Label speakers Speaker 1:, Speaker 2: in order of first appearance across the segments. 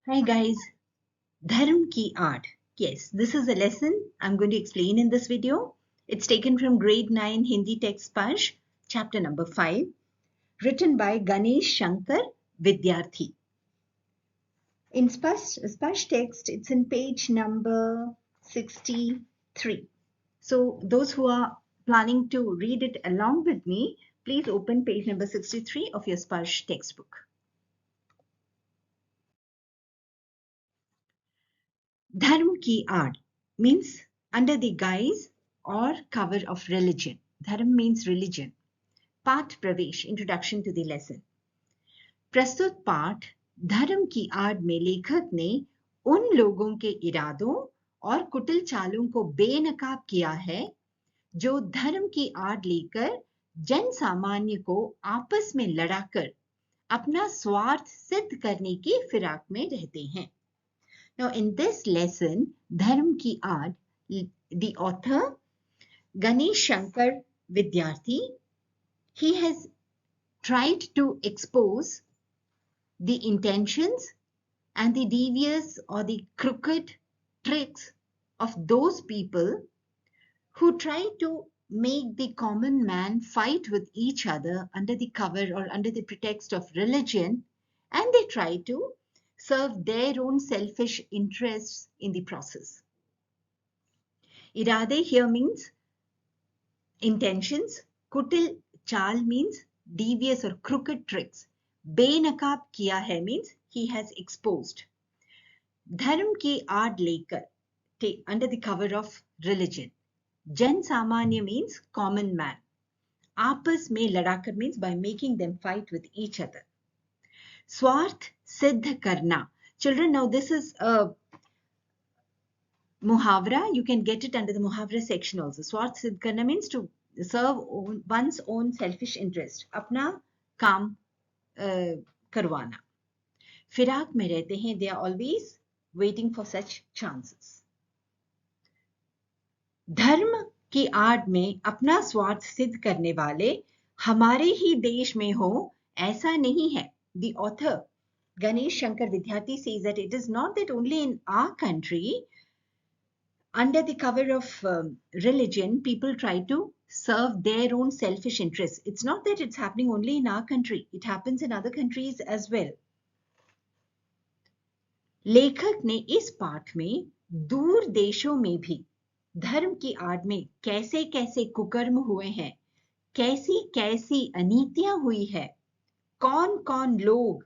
Speaker 1: Hi guys, Dharm Kee Aad. Yes, this is a lesson I'm going to explain in this video. It's taken from grade 9 Hindi text Sparsh, chapter number 5, written by Ganesh Shankar Vidyarthi. In Sparsh Text, it's in page number 63. So those who are planning to read it along with me, please open page number 63 of your Sparsh textbook. Dharm Kee Aad means under the guise or cover of religion. Dharm means religion. पाठ प्रवेश introduction to the lesson. प्रस्तुत पाठ धर्म की आड़ में लेखक ने उन लोगों के इरादों और कुटिल चालों को बेनकाब किया है जो धर्म की आड़ लेकर जन सामान्य को आपस में लड़ाकर अपना स्वार्थ सिद्ध करने की फिराक में रहते हैं. Now, in this lesson, Dharm Kee Aad, the author Ganesh Shankar Vidyarthi, he has tried to expose the intentions and the devious or the crooked tricks of those people who try to make the common man fight with each other under the cover or under the pretext of religion, and they try to serve their own selfish interests in the process. Irade here means intentions. Kutil chal means devious or crooked tricks. Benakab kiya hai means he has exposed. Dharm ki aad lekar, under the cover of religion. Jan samanya means common man. Aapas mein ladakar means by making them fight with each other. Swarth siddh karna. Children, now this is a muhavra. You can get it under the muhavra section also. Swarth siddh karna means to serve one's own selfish interest. Apna काम करवाना. फिराक में रहते हैं. They are always waiting for such chances. धर्म की आड़ में अपना स्वार्थ सिद्ध करने वाले हमारे ही देश में हो ऐसा नहीं है. The author Ganesh Shankar Vidyarthi says that it is not that only in our country, under the cover of religion, people try to serve their own selfish interests. It's not that it's happening only in our country. It happens in other countries as well. लेखक ने इस पाठ में दूर देशों में भी धर्म की आड़ में कैसे कैसे कुकर्म हुए हैं, कैसी कैसी अनीतियां हुई है, कौन कौन लोग,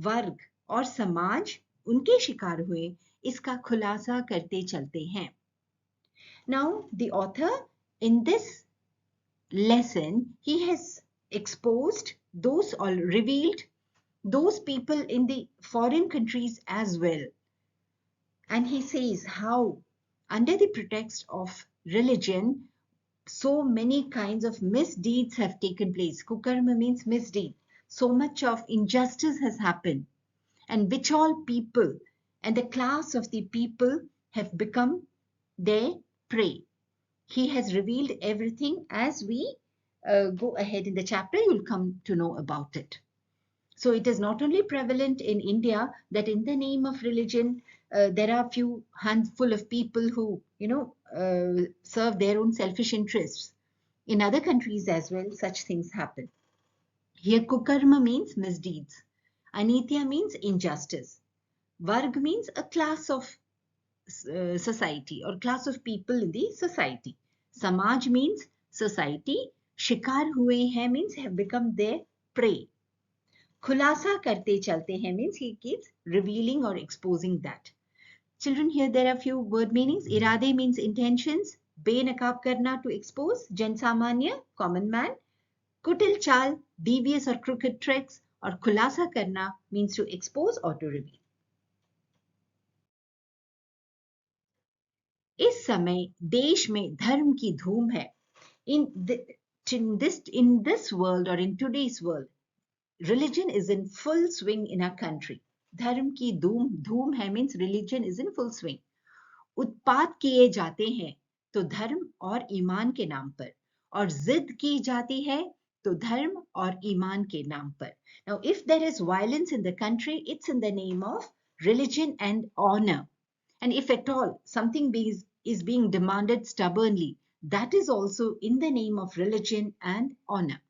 Speaker 1: वर्ग और समाज उनके शिकार हुए, इसका खुलासा करते चलते हैं. Now, the author in this lesson, he has exposed those or revealed those people in the foreign countries as well. And he says how, under the pretext of religion, so many kinds of misdeeds have taken place. Kukarma means misdeed. So much of injustice has happened, and which all people and the class of the people have become their prey. He has revealed everything. As we go ahead in the chapter, you'll come to know about it. So it is not only prevalent in India that in the name of religion, there are a few handful of people who, serve their own selfish interests. In other countries as well, such things happen. Here, kukarma means misdeeds. Anitya means injustice. Varg means a class of society or class of people in the society. Samaj means society. Shikar hue hai means have become their prey. खुलासा करते चलते हैं means he keeps revealing or exposing that. Children, here there are few word meanings. Irade means intentions. बेनकाब करना to expose. जन सामान्य common man. कुटिल चाल devious or crooked tricks. और खुलासा करना means to expose or to reveal. इस समय देश में धर्म की धूम है. In this world or in today's world, religion is in full swing in our country. धर्म की धूम है means religion is in full swing. उत्पात किए जाते हैं तो धर्म और ईमान के नाम पर, और जिद की जाती है तो धर्म और ईमान के नाम पर. Now, if there is violence in the country, it's in the name of religion and honor. And if at all something is being demanded stubbornly, that is also in the name of religion and honor.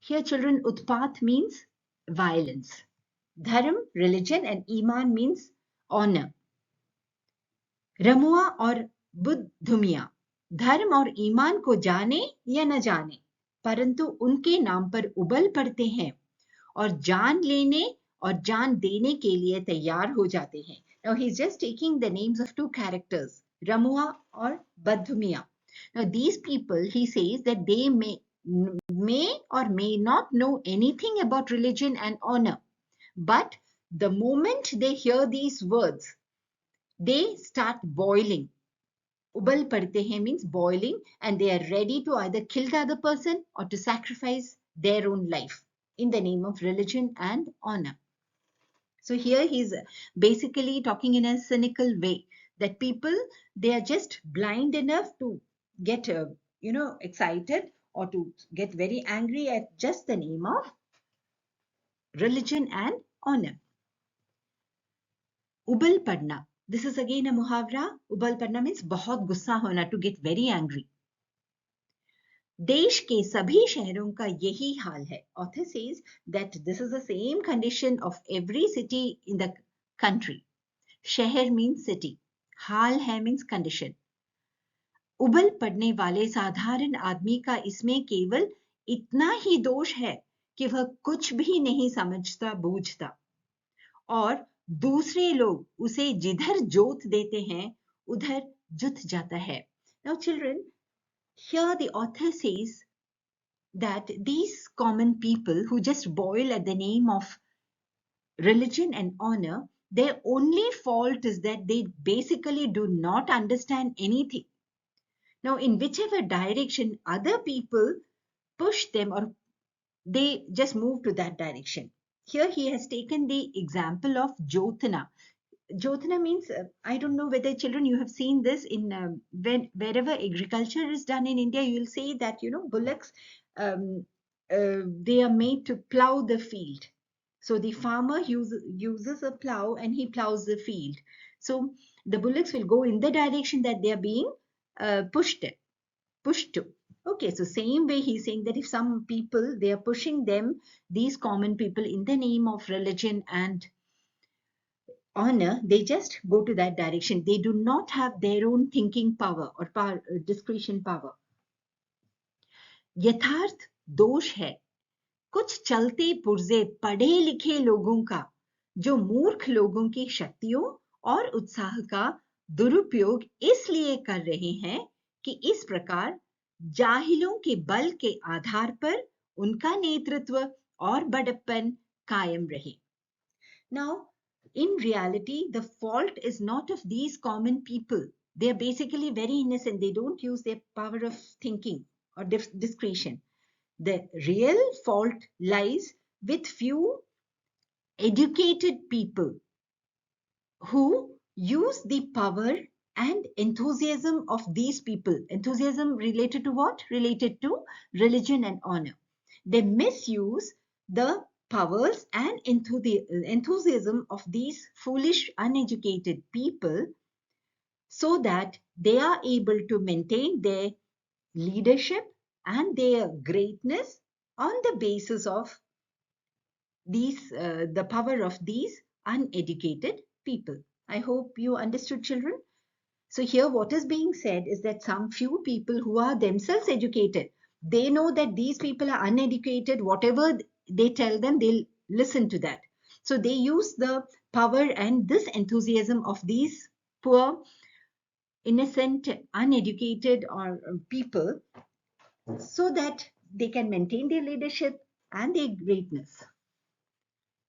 Speaker 1: Here, children, utpat means violence. Dharm, religion, and iman means honor. Ramua और बुद्धुमिया धर्म और ईमान को जाने या न जाने, परंतु उनके नाम पर उबल पड़ते हैं और जान लेने और जान देने के लिए तैयार हो जाते हैं. Now he is just taking the names of two characters, Ramua or Badhumiya. Now these people, he says that they may or may not know anything about religion and honor, but the moment they hear these words, they start boiling. Ubal padte hain means boiling, and they are ready to either kill the other person or to sacrifice their own life in the name of religion and honor. So here he's basically talking in a cynical way that people, they are just blind enough to get excited or to get very angry at just the name of religion and honor. Ubal padna. This is again a muhavra. Ubal padna means बहुत गुस्सा होना, to get very angry. देश के सभी शहरों का यही हाल है. Author says that this is the same condition of every city in the country. शहर means city. हाल है means condition. उबल पड़ने वाले साधारण आदमी का इसमें केवल इतना ही दोष है कि वह कुछ भी नहीं समझता बूझता और दूसरे लोग उसे जिधर जोत देते हैं उधर जुत जाता है. Now children, here the author says that these common people who just boil at the name of religion and honor, their only fault is that they basically do not understand anything. Now, in whichever direction other people push them or they just move to that direction. Here he has taken the example of Jotana. Jotana means, I don't know whether children you have seen this in wherever agriculture is done in India, you will say that, bullocks, they are made to plow the field. So the farmer uses a plow and he plows the field. So the bullocks will go in the direction that they are being pushed to. Okay, so same way he's saying that if some people, they are pushing them, these common people, in the name of religion and honor, they just go to that direction. They do not have their own thinking power or discretion power. यथार्थ दोष है कुछ चलते पुर्जे पढ़े लिखे लोगों का जो मूर्ख लोगों की शक्तियों और उत्साह का दुरुपयोग इसलिए कर रहे हैं कि इस प्रकार जाहिलों के बल के आधार पर उनका नेतृत्व और बड़प्पन कायम रहे. Now, in reality, the fault is not of these common people. They are basically very innocent. They don't use their power of thinking or discretion. The real fault lies with few educated people who use the power and enthusiasm of these people. Enthusiasm related to what? Related to religion and honor. They misuse the powers and enthusiasm of these foolish, uneducated people so that they are able to maintain their leadership and their greatness on the basis of these, the power of these uneducated people. I hope you understood, children. So here what is being said is that some few people who are themselves educated, they know that these people are uneducated. Whatever they tell them, they'll listen to that. So they use the power and this enthusiasm of these poor, innocent, uneducated or people so that they can maintain their leadership and their greatness.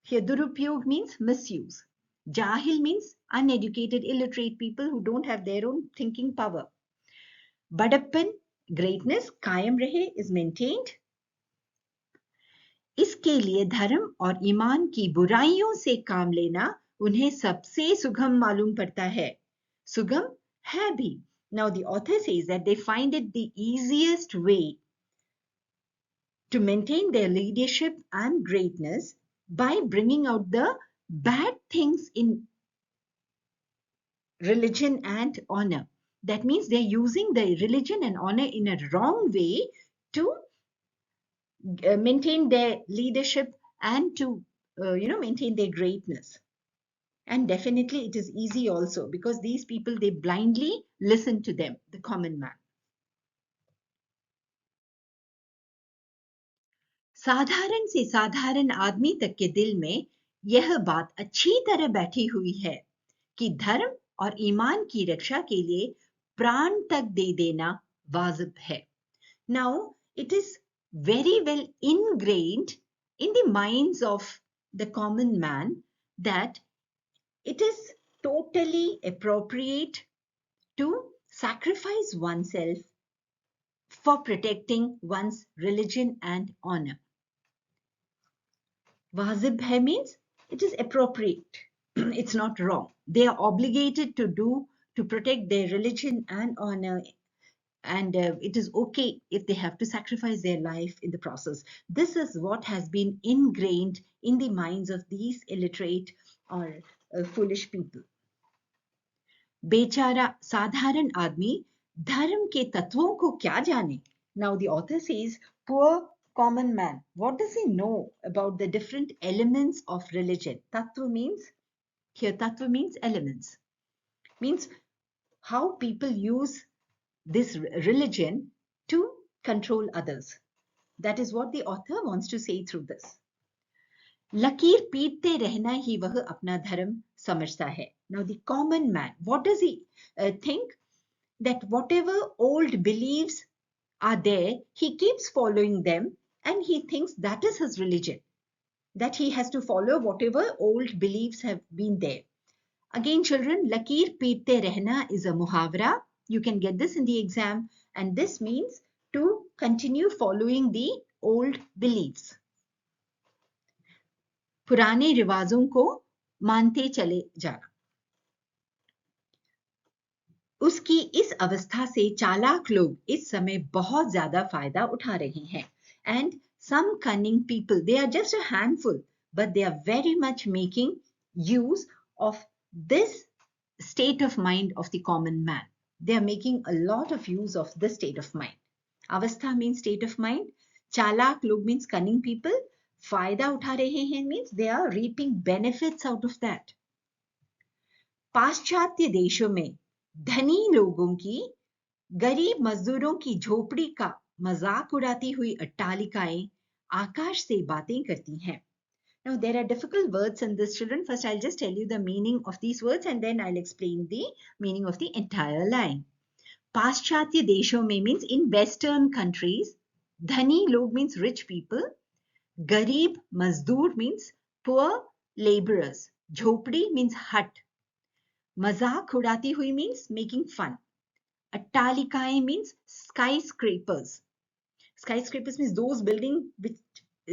Speaker 1: Here durupyog means misuse. Jahil means uneducated, illiterate people who don't have their own thinking power. Badappan, greatness, kayam rahe, is maintained. इसके लिए धर्म और ईमान की बुराइयों से काम लेना उन्हें सबसे सुगम मालूम पड़ता है. सुगम है भी. Now the author says that they find it the easiest way to maintain their leadership and greatness by bringing out the bad things in religion and honor. That means they're using the religion and honor in a wrong way to maintain their leadership and to maintain their greatness. And definitely it is easy also, because these people, they blindly listen to them, the common man. साधारण से साधारण आदमी तक के दिल में यह बात अच्छी तरह बैठी हुई है कि धर्म और ईमान की रक्षा के लिए प्राण तक दे देना वाजिब है. Now, it is very well ingrained in the minds of the common man that it is totally appropriate to sacrifice oneself for protecting one's religion and honor. Wajib hai means it is appropriate. It's not wrong. They are obligated to do to protect their religion and honor, and it is okay if they have to sacrifice their life in the process. This is what has been ingrained in the minds of these illiterate or foolish people. बेचारा साधारण आदमी धर्म के तत्वों को क्या जाने. Now the author says, poor common man, what does he know about the different elements of religion? Tattva means, here tattva means elements, means how people use this religion to control others. That is what the author wants to say through this. लकीर पीटते रहना ही वह अपना धर्म समझता है. Now the common man, what does he think? That whatever old beliefs are there, he keeps following them, and he thinks that is his religion, that he has to follow whatever old beliefs have been there. Again, children, लकीर पीटते रहना is a muhavra. You can get this in the exam, and this means to continue following the old beliefs. पुराने रिवाजों को मानते चले जाना. उसकी इस अवस्था से चालाक लोग इस समय बहुत ज्यादा फायदा उठा रहे हैं. And some cunning people, they are just a handful, but they are very much making use of this state of mind of the common man. They are making a lot of use of this state of mind. Avastha means state of mind. Chalak log means cunning people. फायदा उठा रहे हैं means they are reaping benefits out of that. पाश्चात्य देशों में धनी लोगों की गरीब मजदूरों की झोपड़ी का मजाक उड़ाती हुई अट्टालिकाएं आकाश से बातें करती हैं. Now there are difficult words in this, children. First I'll just tell you the meaning of these words and then I'll explain the meaning of the entire line. पाश्चात्य देशों में means in western countries. धनी लोग means rich people. Garib mazdoor means poor laborers. Jhopdi means hut. Mazak udati hui means making fun. Attalikaएं means skyscrapers. Skyscrapers means those buildings which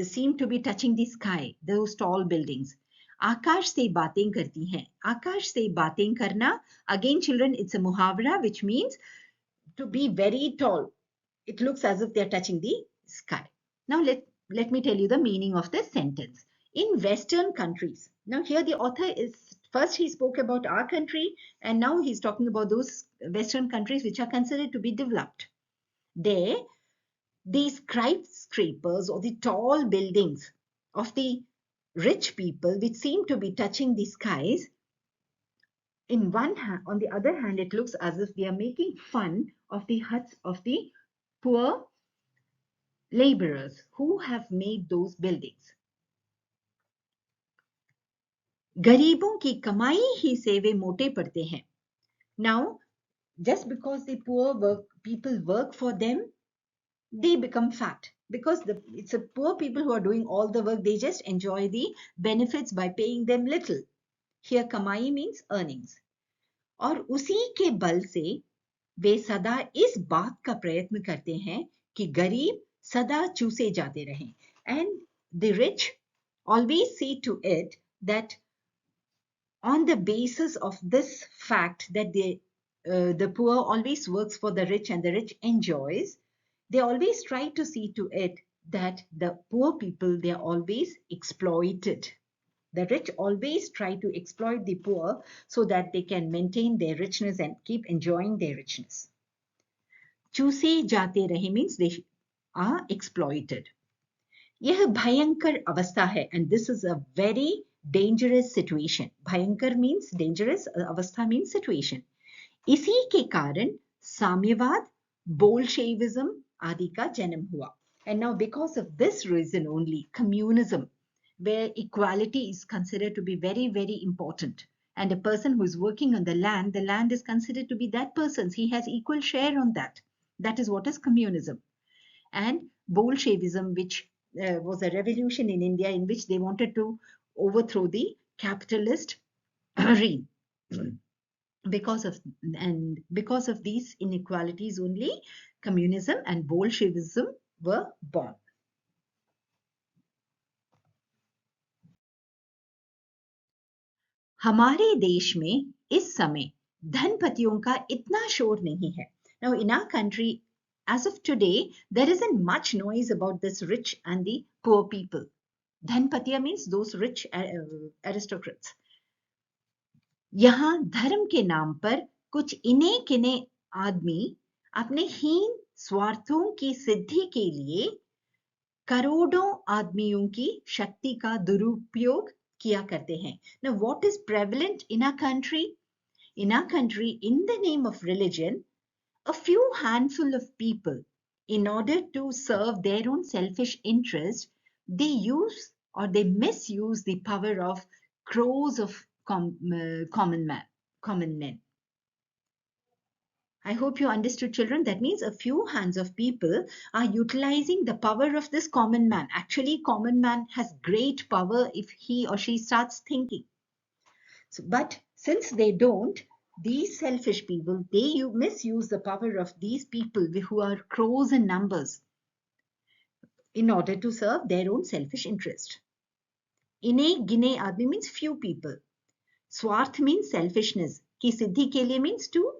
Speaker 1: seem to be touching the sky, those tall buildings. आकाश से बातें करती हैं. आकाश से बातें करना, again children, it's a muhavra which means to be very tall. It looks as if they are touching the sky. Now let me tell you the meaning of this sentence. In Western countries, now here the author is, first he spoke about our country and now he's talking about those Western countries which are considered to be developed. There, these skyscrapers or the tall buildings of the rich people which seem to be touching the skies, in one hand, on the other hand, it looks as if they are making fun of the huts of the poor laborers who have made those buildings. गरीबों की कमाई ही से वे मोटे पड़ते हैं. Now, just because the poor people work for them, they become fat. Because it's the poor people who are doing all the work, they just enjoy the benefits by paying them little. Here, kamai means earnings. और उसी के बल से वे सदा इस बात का प्रयत्न करते हैं कि गरीब सदा चूसे जाते रहें. And the rich always see to it that on the basis of this fact that the poor always works for the rich and the rich enjoys, they always try to see to it that the poor people, they are always exploited. The rich always try to exploit the poor so that they can maintain their richness and keep enjoying their richness. चूसे जाते रहे means they are exploited. यह भयंकर अवस्था है and this is a very dangerous situation. भयंकर means dangerous, अवस्था means situation. इसी के कारण साम्यवाद, बोल्शेविज्म आदि का जन्म हुआ. And now because of this reason only, communism, where equality is considered to be very, very important. And a person who is working on the land is considered to be that person's. He has equal share on that. That is what is communism. And Bolshevism, which was a revolution in India in which they wanted to overthrow the capitalist regime. Because of these inequalities only, communism and Bolshevism were born. हमारे देश में इस समय धनपतियों का इतना शोर नहीं है. Now in our country, as of today, there isn't much noise about this rich and the poor people. Dhanpatiya means those rich aristocrats. यहाँ धर्म के नाम पर कुछ इने किने आदमी अपने हीन स्वार्थों की सिद्धि के लिए करोड़ों आदमियों की शक्ति का दुरुपयोग किया करते हैं. Now what is prevalent in our country? In our country, in the name of religion, a few handful of people, in order to serve their own selfish interest, they use or they misuse the power of crores of common men. I hope you understood, children. That means a few hands of people are utilizing the power of this common man. Actually, common man has great power if he or she starts thinking. So, but since they don't, these selfish people, they misuse the power of these people who are crores in numbers in order to serve their own selfish interest. Ine gine aadmi means few people. Swarth means selfishness. Ki siddhi ke liye means to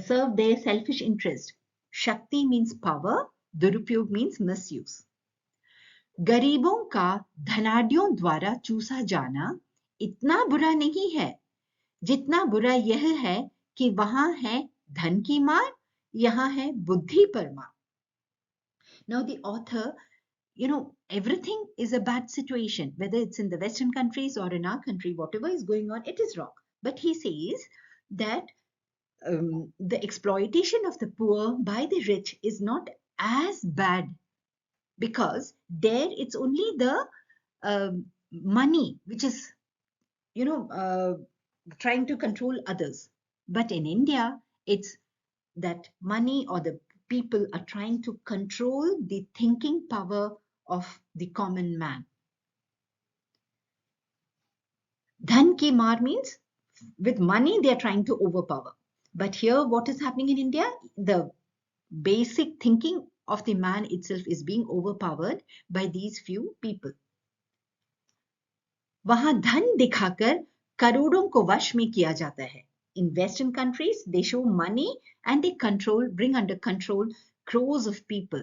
Speaker 1: serve their selfish interest. Shakti means power. Durupyog means misuse. गरीबों का धनाढ्यों द्वारा चूसा जाना इतना बुरा नहीं है जितना बुरा यह है कि वहां है धन की मार, यहाँ है बुद्धि पर मार. Now the author, everything is a bad situation, whether it's in the Western countries or in our country, whatever is going on, it is wrong. But he says that the exploitation of the poor by the rich is not as bad because there it's only the money which is, trying to control others. But in India, it's that money or the people are trying to control the thinking power of the common man. Dhan ki maar means with money they are trying to overpower. But here what is happening in India? The basic thinking of the man itself is being overpowered by these few people. वहां धन दिखाकर करोड़ों को वश में किया जाता है. In Western countries, they show money and they bring under control crores of people.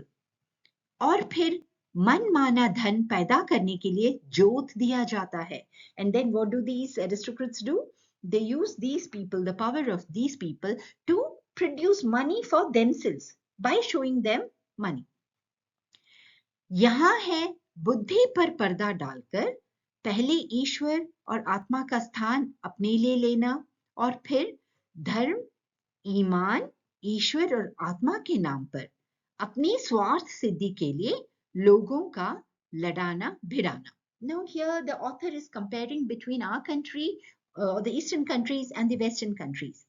Speaker 1: और फिर मनमाना धन पैदा करने के लिए जोत दिया जाता है. And then what do these aristocrats do? They use these people, the power of these people, to produce money for themselves by showing them money. यहाँ है बुद्धि पर पर्दा डालकर पहले ईश्वर और आत्मा का स्थान अपने लिए लेना और फिर धर्म, ईमान, ईश्वर और आत्मा के नाम पर अपनी स्वार्थ सिद्धि के लिए लोगों का लड़ाना भिड़ाना. Now here the author is comparing between our country, the Eastern countries and the Western countries.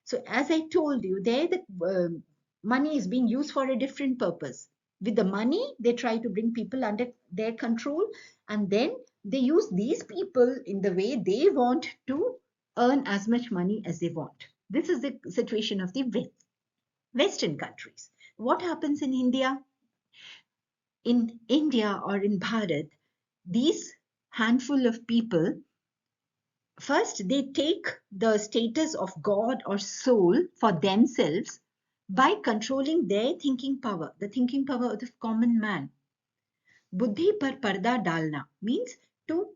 Speaker 1: So as I told you, there the money is being used for a different purpose. With the money, they try to bring people under their control, and then they use these people in the way they want to earn as much money as they want. This is the situation of the Western countries. What happens in India? In India or in Bharat, these handful of people, first they take the status of God or soul for themselves by controlling their thinking power, the thinking power of the common man. Buddhi par parda dalna means to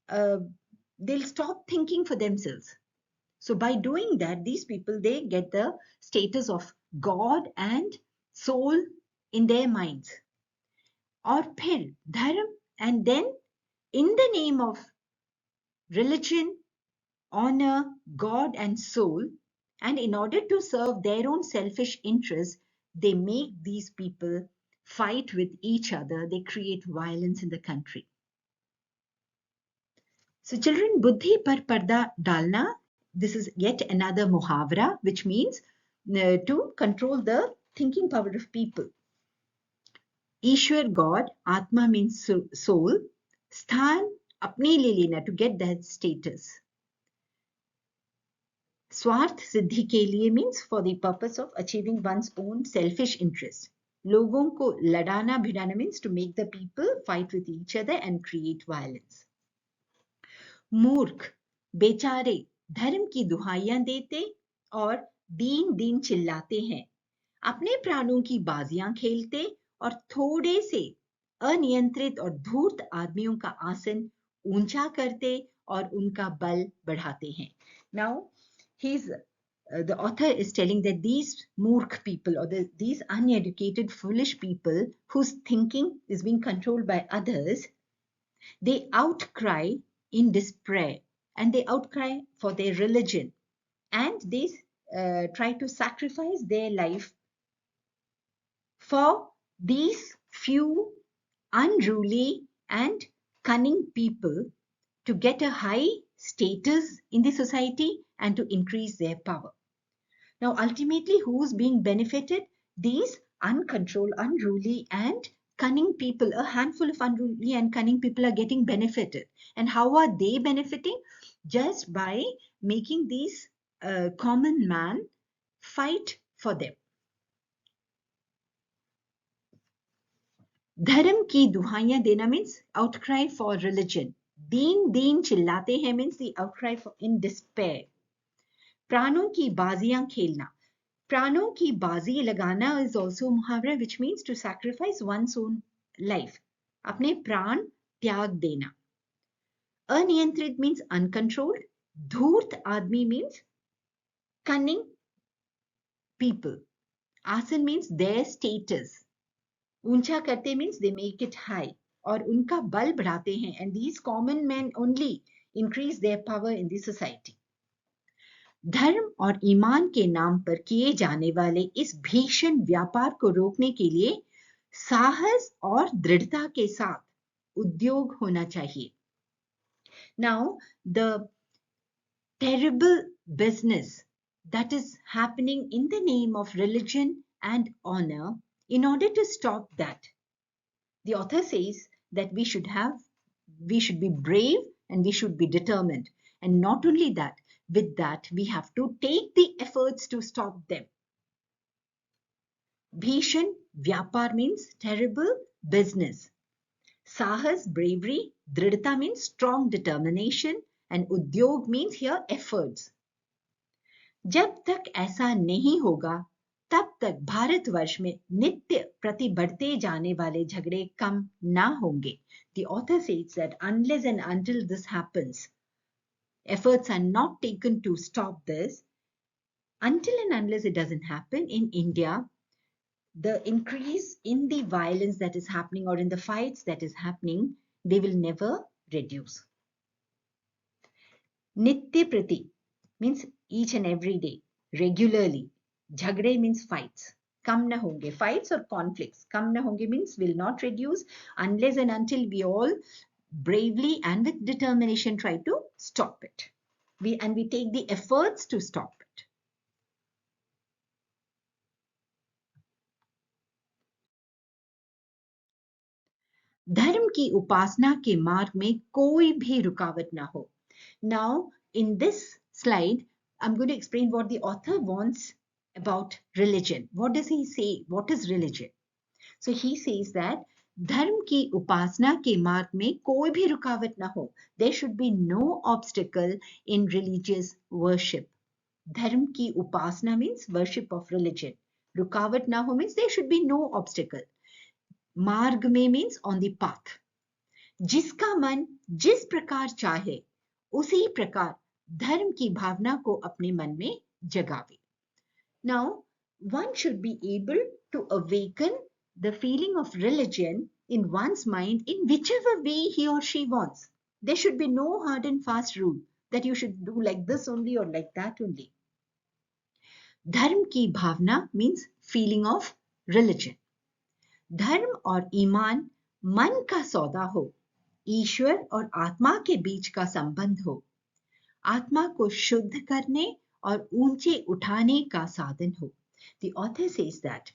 Speaker 1: they'll stop thinking for themselves. So by doing that, these people, they get the status of God and soul in their minds. Or फिर dharm, and then in the name of religion, honor, God and soul, and in order to serve their own selfish interests, they make these people fight with each other. They create violence in the country. So children, buddhi par parda dalna, this is yet another muhavra, which means to control the thinking power of people. Ishwar, God, Atma means soul, Sthan, apne le lena, to get that status. Swarth siddhi ke liye means for the purpose of achieving one's own selfish interest. Logon ko ladana bhidana means to make the people fight with each other and create violence. मूर्ख बेचारे धर्म की दुहाइयां देते और दीन दीन चिल्लाते हैं, अपने प्राणों की बाजियां खेलते और थोड़े से अनियंत्रित और धूर्त आदमियों का आसन ऊंचा करते और उनका बल बढ़ाते हैं. Now the author is telling that these मूर्ख people or these uneducated foolish people whose thinking is being controlled by others, they outcry in despair and they outcry for their religion and they try to sacrifice their life for these few unruly and cunning people to get a high status in the society and to increase their power. Now, ultimately, who's being benefited? These uncontrolled, unruly, and cunning people. A handful of unruly and cunning people are getting benefited. And how are they benefiting? Just by making these common man fight for them. Dharm ki duhaiyan dena means outcry for religion. Deen chillate hai means the outcry for in despair. Pranon ki baziyan khelna. Prano ki bazi lagana is also muhavra, which means to sacrifice one's own life. Apne pran tyag dena. Aniyantrit means uncontrolled. Dhurt admi means cunning people. Asan means their status. Uncha karte means they make it high. Or unka bal badhate hain, and these common men only increase their power in the society. धर्म और ईमान के नाम पर किए जाने वाले इस भीषण व्यापार को रोकने के लिए साहस और दृढ़ता के साथ उद्योग होना चाहिए. Now, the terrible business that is happening in the name of religion and honor, in order to stop that, the author says that we should be brave and we should be determined. And not only that, with that, we have to take the efforts to stop them. Bhishan, Vyapar means terrible business. Sahas, bravery. Dridhata means strong determination. And Udyog means here efforts. जब तक ऐसा नहीं होगा, तब तक भारतवर्ष में नित्य प्रति बढ़ते जाने वाले झगड़े कम ना होंगे. The author says that unless and until this happens, efforts are not taken to stop this, until and unless it doesn't happen in India, the increase in the violence that is happening or in the fights that is happening, they will never reduce. Nitya prati means each and every day, regularly. Jhagde means fights. Kam na honge, fights or conflicts. Kam na honge means will not reduce unless and until we all bravely and with determination try to stop it. We take the efforts to stop it. धर्म की उपासना के मार्ग में कोई भी रुकावट ना हो. Now, in this slide, I'm going to explain what the author wants about religion. What does he say? What is religion? So he says that धर्म की उपासना के मार्ग में कोई भी रुकावट ना हो. There should be no obstacle in religious worship. धर्म की उपासना means worship of religion. रुकावट ना हो means there should be no obstacle. Marg mein means on the path. जिसका मन जिस प्रकार चाहे उसी प्रकार धर्म की भावना को अपने मन में जगावे. Now, one should be able to awaken the feeling of religion in one's mind in whichever way he or she wants. There should be no hard and fast rule that you should do like this only or like that only. धर्म की भावना means feeling of religion. धर्म और ईमान मन का सौदा हो, ईश्वर और आत्मा के बीच का संबंध हो, आत्मा को शुद्ध करने और ऊंचे उठाने का साधन हो. The author says that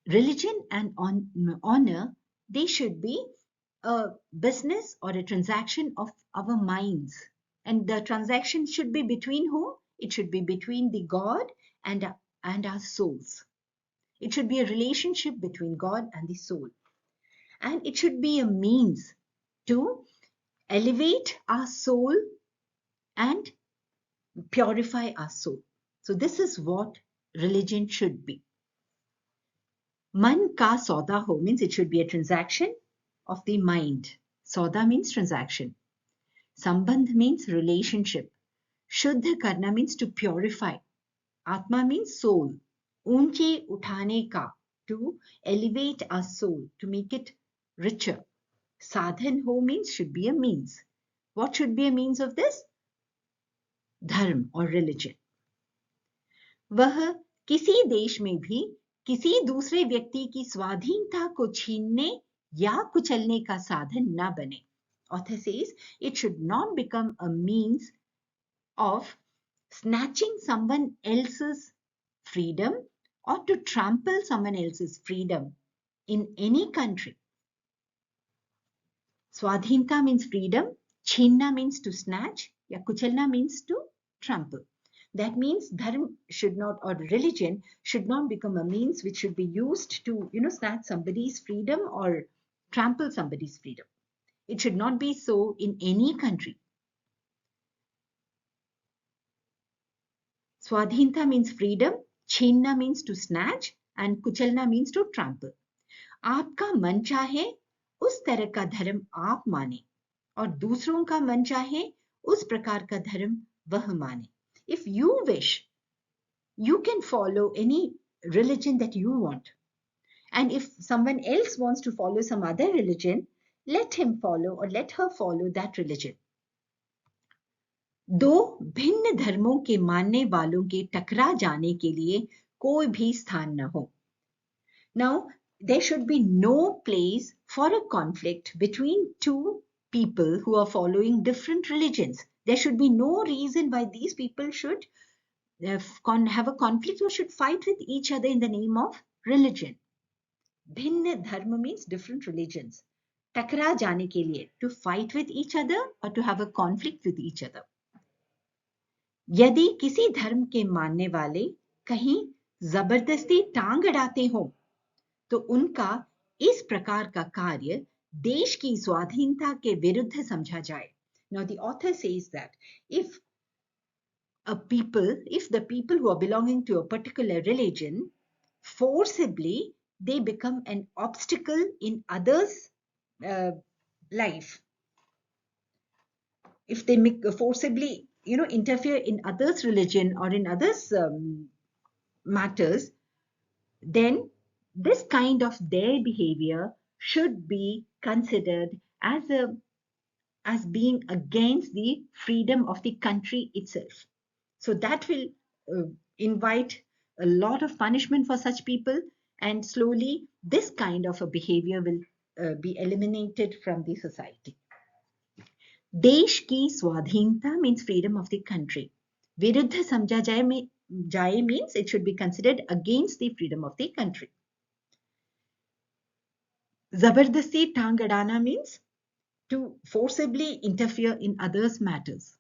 Speaker 1: religion and honor, they should be a business or a transaction of our minds. And the transaction should be between whom? It should be between the God and our souls. It should be a relationship between God and the soul. And it should be a means to elevate our soul and purify our soul. So this is what religion should be. Man ka sauda ho means it should be a transaction of the mind. Sauda means transaction. Sambandh means relationship. Shuddha karna means to purify. Atma means soul. Unche uthane ka, to elevate our soul, to make it richer. Sadhan ho means should be a means. What should be a means of this? Dharm or religion. वह किसी देश में भी किसी दूसरे व्यक्ति की स्वाधीनता को छीनने या कुचलने का साधन न बने. Author says it should not become a means of snatching someone else's freedom or to trample someone else's freedom in any country. Swadhinta means freedom, छीनना means to snatch, या कुचलना means to trample. That means dharma should not, or religion should not become a means which should be used to, snatch somebody's freedom or trample somebody's freedom. It should not be so in any country. Swadhinta means freedom, छीनना means to snatch, and कुचलना means to trample. आपका मन चाहे उस तरह का धर्म आप माने और दूसरों का मन चाहे उस प्रकार का धर्म वह माने. If you wish, you can follow any religion that you want. And if someone else wants to follow some other religion, let him follow or let her follow that religion. दो भिन्न धर्मों के मानने वालों के टकरा जाने के लिए कोई भी स्थान न हो. Now, there should be no place for a conflict between two people who are following different religions. There should be no reason why these people should have a conflict or should fight with each other in the name of religion. Bhinna dharma means different religions. Takra jane ke liye, to fight with each other or to have a conflict with each other. यदि किसी धर्म के मानने वाले कहीं जबरदस्ती टांग अड़ाते हो तो उनका इस प्रकार का कार्य देश की स्वाधीनता के विरुद्ध समझा जाए. Now the author says that if the people who are belonging to a particular religion forcibly, they become an obstacle in others' life. If they forcibly, interfere in others' religion or in others' matters, then this kind of their behavior should be considered as being against the freedom of the country itself. So that will invite a lot of punishment for such people, and slowly this kind of a behavior will be eliminated from the society. देश की स्वाधीनता means freedom of the country. विरुद्ध समझा जाए means it should be considered against the freedom of the country. जबरदस्ती टांग अड़ाना means to forcibly interfere in others' matters.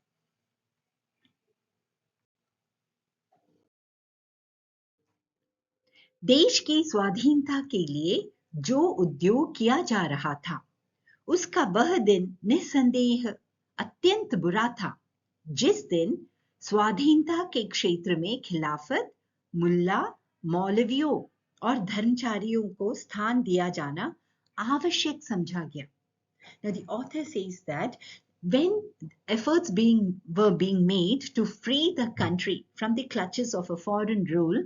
Speaker 1: देश की स्वाधीनता के लिए जो उद्योग किया जा रहा था उसका वह दिन निस्संदेह अत्यंत बुरा था जिस दिन स्वाधीनता के क्षेत्र में खिलाफत, मुल्ला, मौलवियों और धर्मचारियों को स्थान दिया जाना आवश्यक समझा गया. Now the author says that when efforts were being made to free the country from the clutches of a foreign rule,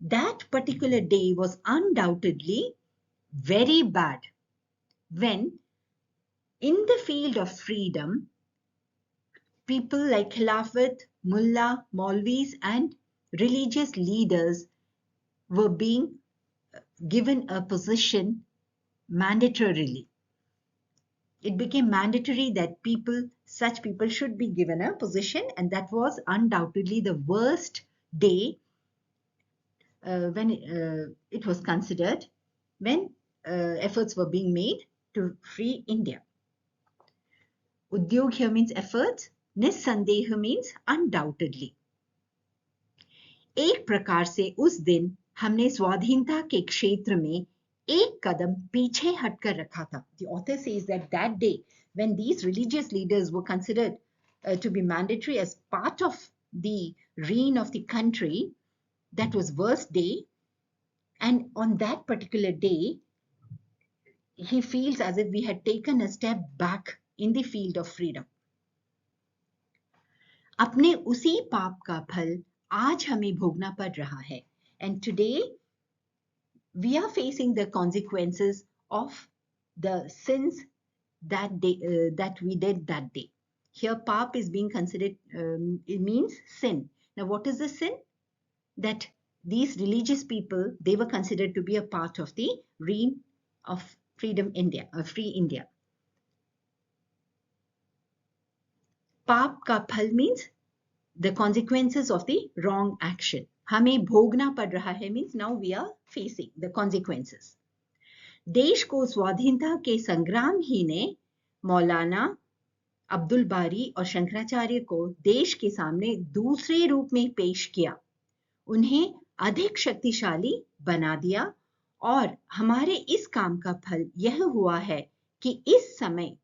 Speaker 1: that particular day was undoubtedly very bad, when in the field of freedom, people like Khilafat, Mullah, Maulvis, and religious leaders were being given a position mandatorily. It became mandatory that such people should be given a position, and that was undoubtedly the worst day when it was considered, when efforts were being made to free India. Udyog here means efforts, निस्संदेह means undoubtedly. एक प्रकार से उस दिन हमने स्वाधीनता के क्षेत्र में एक कदम पीछे हटकर रखा था. The author says that that day, when these religious leaders were considered to be mandatory as part of the reign of the country, that was worst day, and on that particular day, he feels as if we had taken a step back in the field of freedom. अपने उसी पाप का फल आज हमें भोगना पड़ रहा है. And today we are facing the consequences of the sins that we did that day. Here pap is being considered, it means sin. Now what is the sin? That these religious people, they were considered to be a part of the reign of freedom India, free India. Pap ka phal means the consequences of the wrong action. हमें भोगना पड़ रहा है means now we are facing the consequences. देश को स्वाधीनता के संग्राम ही ने मौलाना अब्दुल बारी और शंकराचार्य को देश के सामने दूसरे रूप में पेश किया, उन्हें अधिक शक्तिशाली बना दिया, और हमारे इस काम का फल यह हुआ है कि इस समय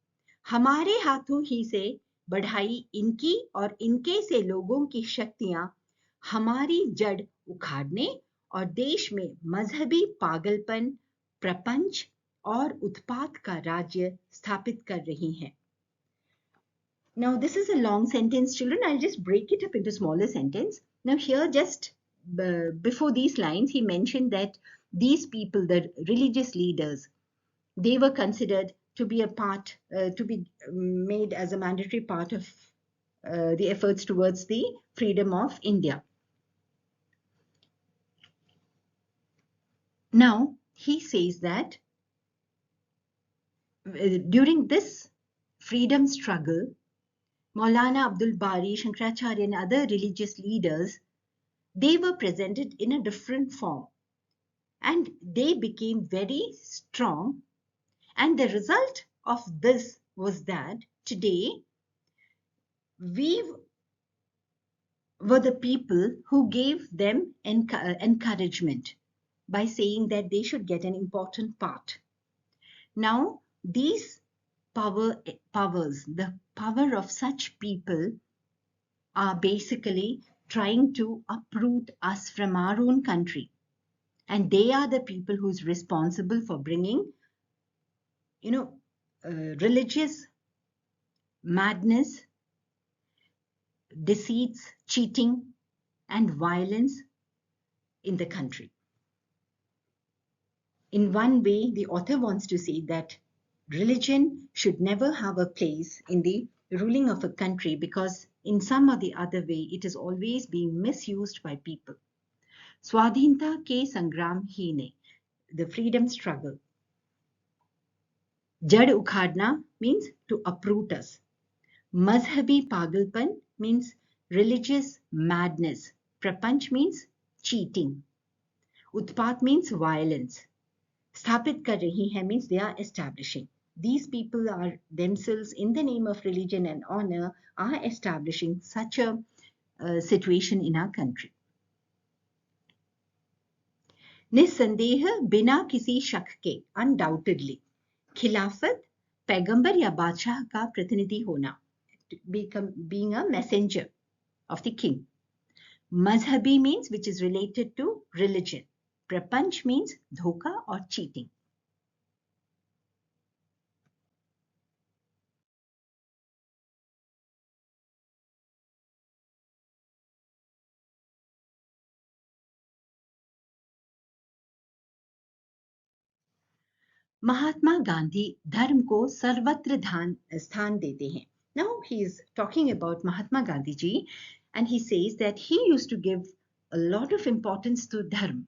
Speaker 1: हमारे हाथों ही से बढ़ाई इनकी और इनके से लोगों की शक्तियां हमारी जड़ उखाड़ने और देश में मजहबी पागलपन, प्रपंच और उत्पात का राज्य स्थापित कर रही हैं. Now this is a long sentence, children. I'll just break it up into smaller sentence. Now here, just before these lines, he mentioned that these people, the religious leaders, they were considered to be a part, to be made as a mandatory part of the efforts towards the freedom of India. Now he says that during this freedom struggle, Maulana Abdul Bari, Shankaracharya, and other religious leaders, they were presented in a different form, and they became very strong. And the result of this was that today we were the people who gave them encouragement by saying that they should get an important part. Now these powers, the power of such people, are basically trying to uproot us from our own country, and they are the people who's responsible for bringing, religious madness, deceits, cheating, and violence in the country. In one way, the author wants to say that religion should never have a place in the ruling of a country, because in some or the other way it is always being misused by people. स्वाधीनता के संग्राम ही ने, the freedom struggle. जड़ उखाड़ना means to uproot us. Mazhabi pagalpan means religious madness. Prapanch means cheating. Utpat means violence. Sthapit kar rahi hai means they are establishing. These people are themselves, in the name of religion and honor, are establishing such a situation in our country. निस्संदेह बिना किसी शक के, undoubtedly, खिलाफत पैगंबर या बादशाह का प्रतिनिधि होना, being a messenger of the king. Mazhabi means which is related to religion. Prapanch means dhoka or cheating. Mahatma Gandhi धर्म को सर्वत्र स्थान देते हैं. Now he is talking about Mahatma Gandhi ji, and he says that he used to give a lot of importance to dharma.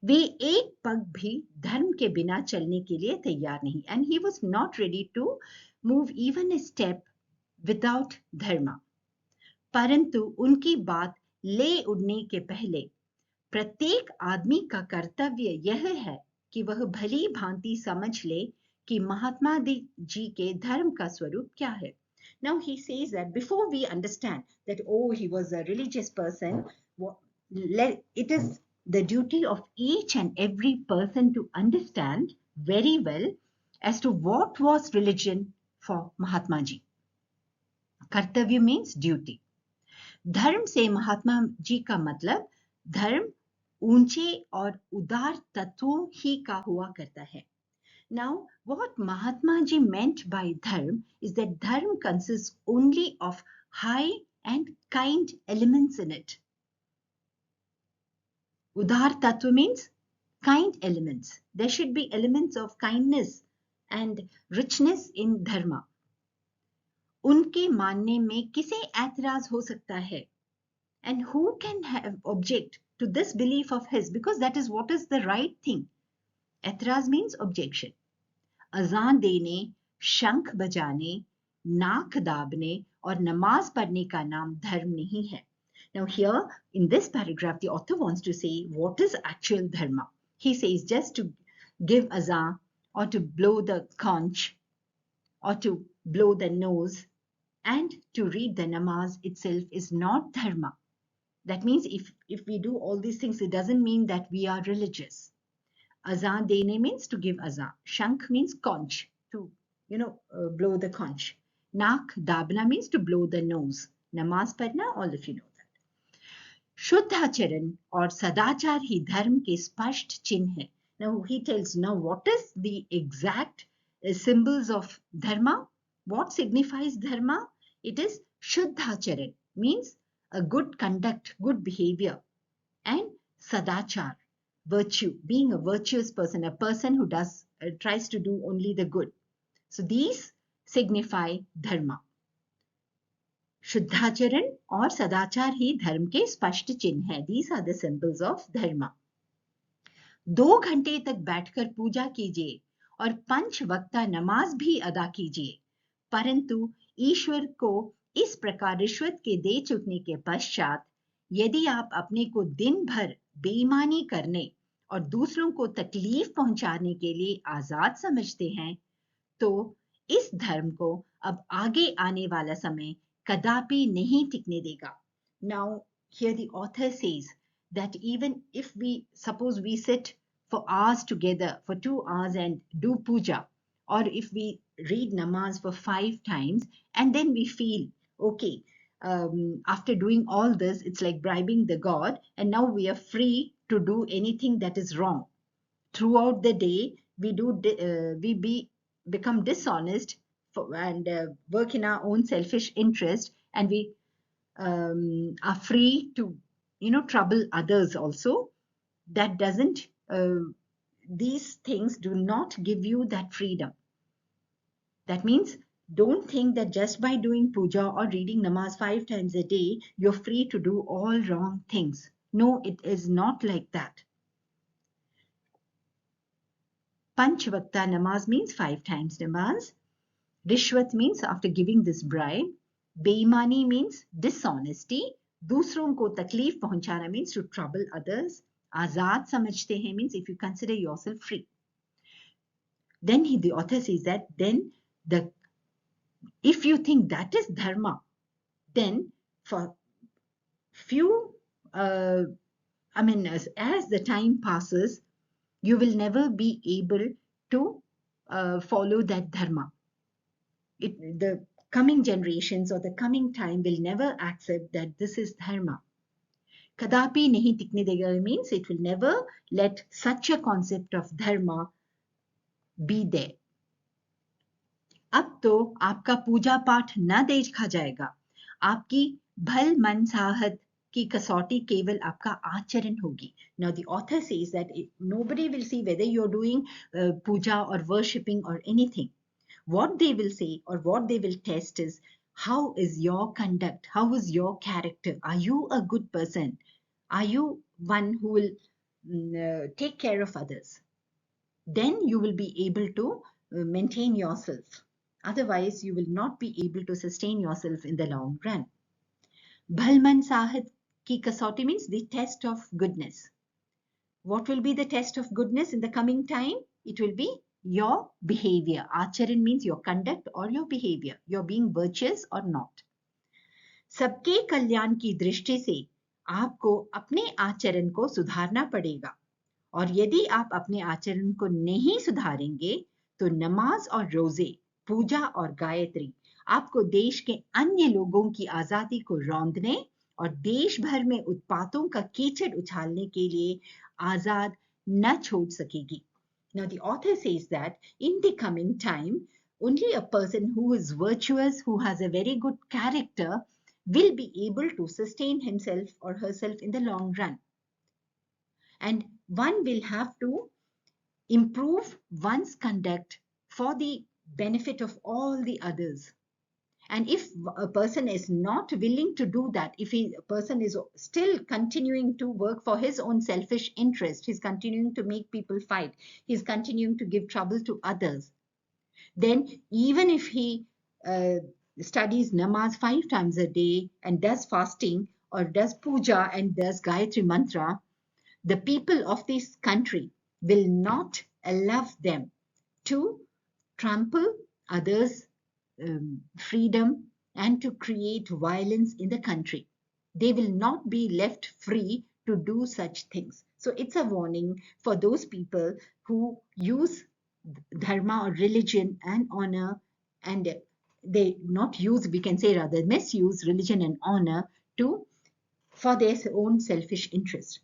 Speaker 1: वे एक पग भी धर्म के बिना चलने के लिए तैयार नहीं. And he was not ready to move even a step without dharma. परंतु उनकी बात ले उड़ने के पहले प्रत्येक आदमी का कर्तव्य यह है कि वह भली भांति समझ ले कि महात्मा जी के धर्म का स्वरूप क्या है. Now he says that before we understand that he was a religious person, it is the duty of each and every person to understand very well as to what was religion for Mahatma ji. कर्तव्य means duty. धर्म से महात्मा जी का मतलब धर्म ऊंचे और उदार तत्वों ही का हुआ करता है. Now, what Mahatma ji meant by dharma is that dharma consists only of high and kind elements in it. Udar tattva means kind elements. There should be elements of kindness and richness in dharma. उनके मानने में किसे ऐतराज हो सकता है? And who can have object to this belief of his, because that is what is the right thing. ऐतराज means objection. अजान देने, शंख बजाने, नाक दाबने और नमाज पढ़ने का नाम धर्म नहीं है. Now here in this paragraph the author wants to say what is actual dharma. He says just to give azan or to blow the conch or to blow the nose and to read the namaz itself is not dharma. That means if we do all these things, it doesn't mean that we are religious. Azan dene means to give azan. Shankh means conch, to blow the conch. Naak dabna means to blow the nose. Namaz padna, all of you know that. शुद्धाचरण और सदाचार ही धर्म के स्पष्ट चिन्ह है. Now he tells now what is the exact symbols of dharma. What signifies dharma? It is शुद्धाचरण means a good conduct, good behavior, and sadachar, virtue, being a virtuous person, a person who tries to do only the good. So these signify dharma. शुद्धाचरण और सदाचार ही धर्म के स्पष्ट चिन्ह है. These are the symbols of dharma. 2 घंटे तक बैठकर पूजा कीजिए और 5 वक्ता नमाज भी अदा कीजिए, परंतु ईश्वर को इस प्रकार रिश्वत के दे चुकने के पश्चात यदि आप अपने को दिन भर बेईमानी करने और दूसरों को तकलीफ पहुंचाने के लिए आजाद समझते हैं, तो इस धर्म को अब आगे आने वाला समय कदापि नहीं टिकने देगा. Now here the author says that even if suppose we sit for hours together for 2 hours and do puja, or if we read namaz for 5 times and then we feel okay, after doing all this it's like bribing the god and now we are free to do anything that is wrong. Throughout the day we become dishonest and work in our own selfish interest, and we are free to trouble others also. That doesn't these things do not give you that freedom. That means don't think that just by doing puja or reading namaz 5 times a day you're free to do all wrong things. No, it is not like that. Panch Vakta namaz means 5 times namaz. Rishwat means after giving this bribe. Beimani means dishonesty. दूसरों को तकलीफ पहुंचाना means to trouble others. आजाद समझते हैं means if you consider yourself free. Then the author says that then if you think that is dharma, then for few as the time passes, you will never be able to follow that dharma. The coming generations or the coming time will never accept that this is dharma. Kadapi nahi tikne dega means it will never let such a concept of dharma be there. अब तो आपका पूजा पाठ न देखा जाएगा, आपकी भल मन साहत की कसौटी केवल आपका आचरण होगी. Now the author says that nobody will see whether you're doing puja or worshipping or anything. What they will say or what they will test is, how is your conduct? How is your character? Are you a good person? Are you one who will take care of others? Then you will be able to maintain yourself. Otherwise, you will not be able to sustain yourself in the long run. Bhalman Sahid ki kasauti means the test of goodness. What will be the test of goodness in the coming time? It will be your behavior. Acharan means your conduct or your behavior. You're being virtuous or not. सबके कल्याण की दृष्टि से आपको अपने आचरण को सुधारना पड़ेगा. और यदि आप अपने आचरण को नहीं सुधारेंगे तो नमाज और रोजे, पूजा और गायत्री आपको देश के अन्य लोगों की आजादी को रौंदने और देश भर में उत्पातों का कीचड़ उछालने के लिए आजाद न छोड़ सकेगी. Now the author says that in the coming time, only a person who is virtuous, who has a very good character, will be able to sustain himself or herself in the long run. And one will have to improve one's conduct for the benefit of all the others. And if a person is not willing to do that, if a person is still continuing to work for his own selfish interest, he's continuing to make people fight, he's continuing to give trouble to others, then even if he studies namaz 5 times a day and does fasting or does puja and does Gayatri mantra, the people of this country will not allow them to trample others' freedom and to create violence in the country. They will not be left free to do such things. So it's a warning for those people who use dharma or religion and honor, and they not use, we can say rather misuse religion and honor for their own selfish interest.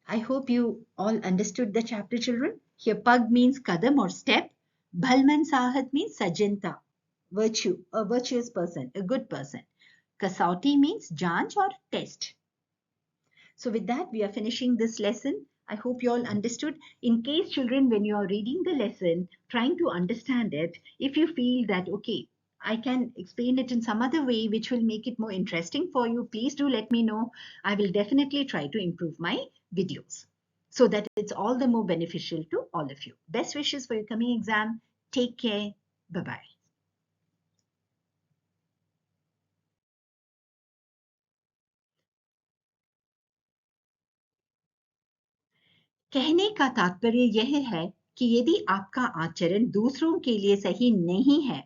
Speaker 1: I hope you all understood the chapter, children. Here, pag means kadam or step. Bhalman sahat means sajanta, virtue, a virtuous person, a good person. Kasauti means janch or test. So with that, we are finishing this lesson. I hope you all understood. In case, children, when you are reading the lesson, trying to understand it, if you feel that, okay, I can explain it in some other way which will make it more interesting for you, please do let me know. I will definitely try to improve my videos so that it's all the more beneficial to all of you. Best wishes for your coming exam. Take care. Bye-bye. कहने का तात्पर्य यह है कि यदि आपका आचरण दूसरों के लिए सही नहीं है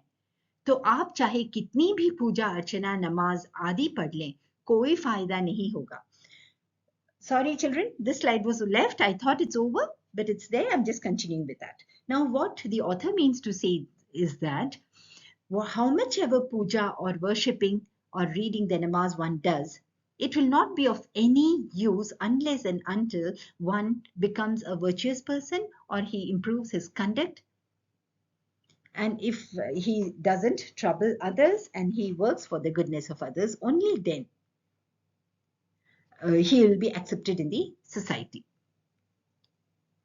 Speaker 1: तो आप चाहे कितनी भी पूजा अर्चना नमाज आदि पढ़ लें, कोई फायदा नहीं होगा. Sorry children, this slide was left. I thought it's over, but it's there. I'm just continuing with that. Now what the author means to say is that how much ever puja or worshipping or reading the namaz one does, it will not be of any use unless and until one becomes a virtuous person or he improves his conduct. And if he doesn't trouble others and he works for the goodness of others, only then he will be accepted in the society.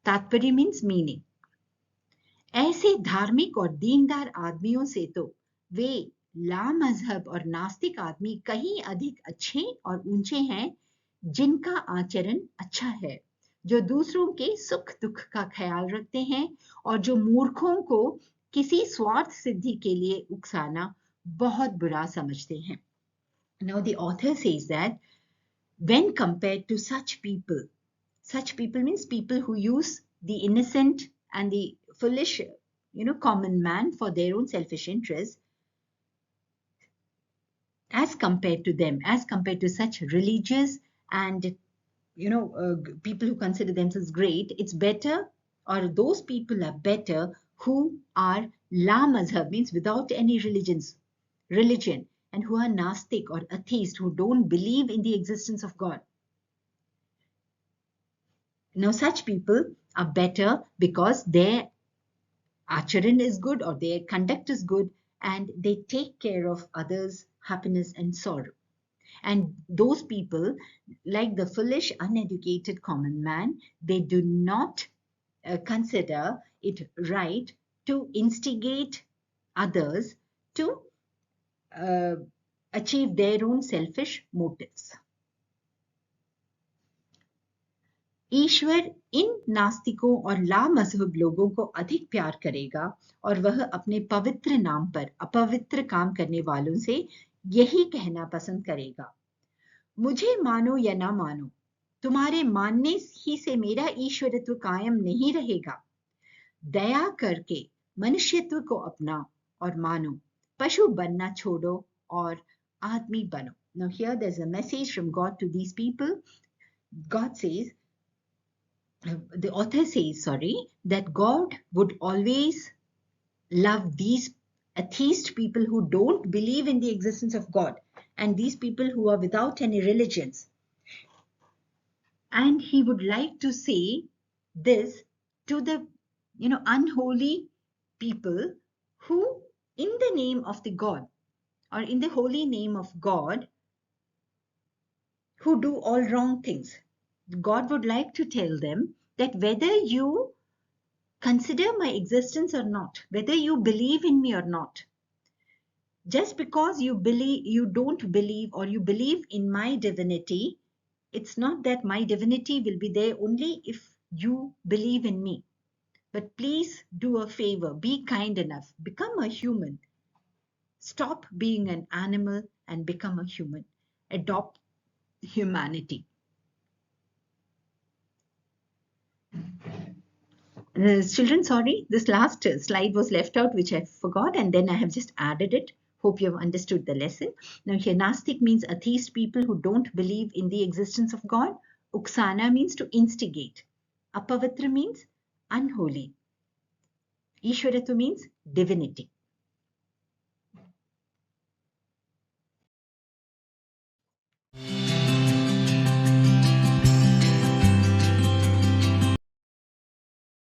Speaker 1: तात्पर्य means meaning. ऐसे धार्मिक और दीनदार आदमियों से तो वे लामजहब और नास्तिक आदमी कहीं अधिक अच्छे और ऊंचे हैं जिनका आचरण अच्छा है, जो दूसरों के सुख दुख का ख्याल रखते हैं और जो मूर्खों को किसी स्वार्थ सिद्धि के लिए उकसाना बहुत बुरा समझते हैं. Now the author says that when compared to such people means people who use the innocent and the foolish, common man for their own selfish interests, as compared to them, as compared to such religious and people who consider themselves great, it's better, or those people are better who are la mazhab means without any religion, and who are nastic or atheist, who don't believe in the existence of God. Now such people are better because their acharan is good or their conduct is good and they take care of others' happiness and sorrow. And those people, like the foolish, uneducated common man, they do not consider it right to instigate others to uh, achieve their own selfish motives. ईश्वर इन नास्तिकों और लामज़हब लोगों को अधिक प्यार करेगा और वह अपने पवित्र नाम पर अपवित्र काम करने वालों से यही कहना पसंद करेगा, मुझे मानो या ना मानो, तुम्हारे मानने ही से मेरा ईश्वरत्व कायम नहीं रहेगा। दया करके मनुष्यत्व को अपना और मानो, पशु बनना छोड़ो और आदमी बनो. Now here there's a message from God to these people. God says, the author says, that God would always love these atheist people who don't believe in the existence of God, and these people who are without any religions. And he would like to say this to the unholy people who, in the name of the God or in the holy name of God, who do all wrong things. God would like to tell them that whether you consider my existence or not, whether you believe in me or not, just because you don't believe, or you believe in my divinity, it's not that my divinity will be there only if you believe in me. But please do a favor, be kind enough, become a human. Stop being an animal and become a human. Adopt humanity. Children, sorry, this last slide was left out, which I forgot, and then I have just added it. Hope you have understood the lesson. Now here, Nastik means atheist people who don't believe in the existence of God. Uksana means to instigate. Apavitra means unholy. Ishwaratva means divinity.